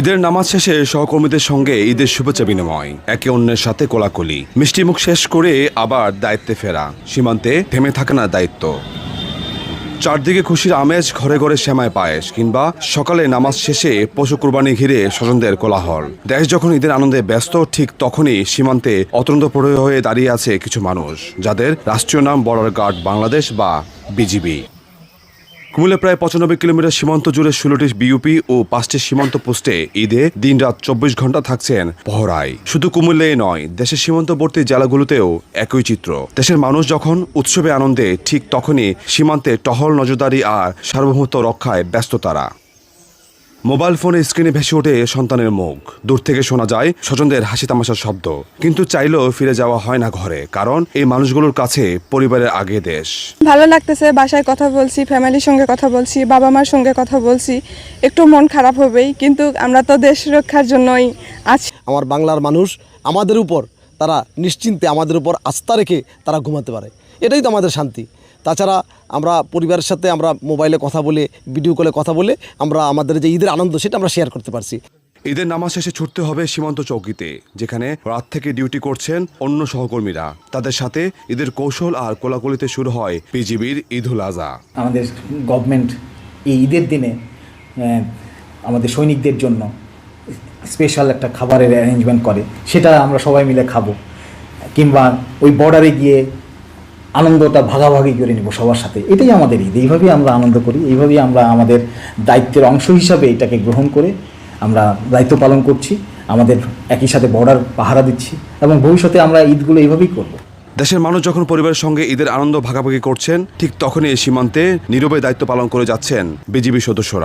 ঈদের নামাজ শেষে সহকর্মীদের সঙ্গে ঈদের শুভেচ্ছা বিনিময়, একে অন্যের সাথে কোলাকুলি, মিষ্টিমুখ শেষ করে আবার দায়িত্বে ফেরা। সীমান্তে থেমে থাকে না দায়িত্ব। চারদিকে খুশির আমেজ, ঘরে ঘরে সেমাই পায়েস, কিংবা সকালে নামাজ শেষে পশু কুরবানি ঘিরে স্বজনদের কোলাহল। দেশ যখন ঈদের আনন্দে ব্যস্ত, ঠিক তখনই সীমান্তে অতন্দ্রপ্রহরী হয়ে দাঁড়িয়ে আছে কিছু মানুষ, যাদের রাষ্ট্রীয় নাম বর্ডার গার্ড বাংলাদেশ বা বিজিবি। কুমিল্লা প্রায় 95 কিলোমিটার সীমান্ত জুড়ে 16টি বিইউপি ও 5টি সীমান্ত পোস্টে ঈদে দিনরাত 24 ঘন্টা থাকছেন পহরায়। শুধু কুমিল্লায় নয়, দেশের সীমান্তবর্তী জেলাগুলোতেও একই চিত্র। দেশের মানুষ যখন উৎসবে আনন্দে, ঠিক তখনই সীমান্তে টহল, নজরদারি আর সার্বভৌমত্ব রক্ষায় ব্যস্ত তারা। মোবাইল ফোনে স্ক্রিনে ভেসে ওঠে সন্তানের মুখ, দূর থেকে শোনা যায় স্বজনদের হাসি তামাশার শব্দ। কিন্তু চাইলেও ফিরে যাওয়া হয় না ঘরে, কারণ এই মানুষগুলোর কাছে পরিবারের আগে দেশ। ভালো লাগতেছে, বাসায় কথা বলছি, ফ্যামিলির সঙ্গে কথা বলছি, বাবা মার সঙ্গে কথা বলছি। একটু মন খারাপ হবেই, কিন্তু আমরা তো দেশ রক্ষার জন্যই আছি। আমার বাংলার মানুষ আমাদের উপর, তারা নিশ্চিন্তে আমাদের উপর আস্থা রেখে তারা ঘুমাতে পারে, এটাই তো আমাদের শান্তি। তাছাড়া আমরা পরিবারের সাথে আমরা মোবাইলে কথা বলে, ভিডিও কলে কথা বলে আমরা আমাদের যে ঈদের আনন্দ সেটা আমরা শেয়ার করতে পারছি। ঈদের নামাজ শেষে ছুটতে হবে সীমান্ত চৌকিতে, যেখানে রাত থেকে ডিউটি করছেন অন্য সহকর্মীরা। তাদের সাথে ঈদের কৌশল আর কোলাকুলিতে শুরু হয় বিজিবির ঈদুল আজহা। আমাদের গভর্নমেন্ট এই ঈদের দিনে আমাদের সৈনিকদের জন্য স্পেশাল একটা খাবারের অ্যারেঞ্জমেন্ট করে, সেটা আমরা সবাই মিলে খাবো, কিংবা ওই বর্ডারে গিয়ে আনন্দটা ভাগাভাগি করে নেব সবার সাথে। এটাই আমাদের ঈদ, এইভাবেই আমরা আনন্দ করি, এইভাবেই আমরা আমাদের দায়িত্বের অংশ হিসাবে এটাকে গ্রহণ করে আমরা দায়িত্ব পালন করছি, আমাদের একই সাথে বর্ডার পাহারা দিচ্ছি, এবং ভবিষ্যতে আমরা ঈদগুলো এইভাবেই করব। দেশের মানুষ যখন পরিবারের সঙ্গে ঈদের আনন্দ ভাগাভাগি করছেন, ঠিক তখনই সীমান্তে নীরবে দায়িত্ব পালন করে যাচ্ছেন বিজিবি সদস্যরা।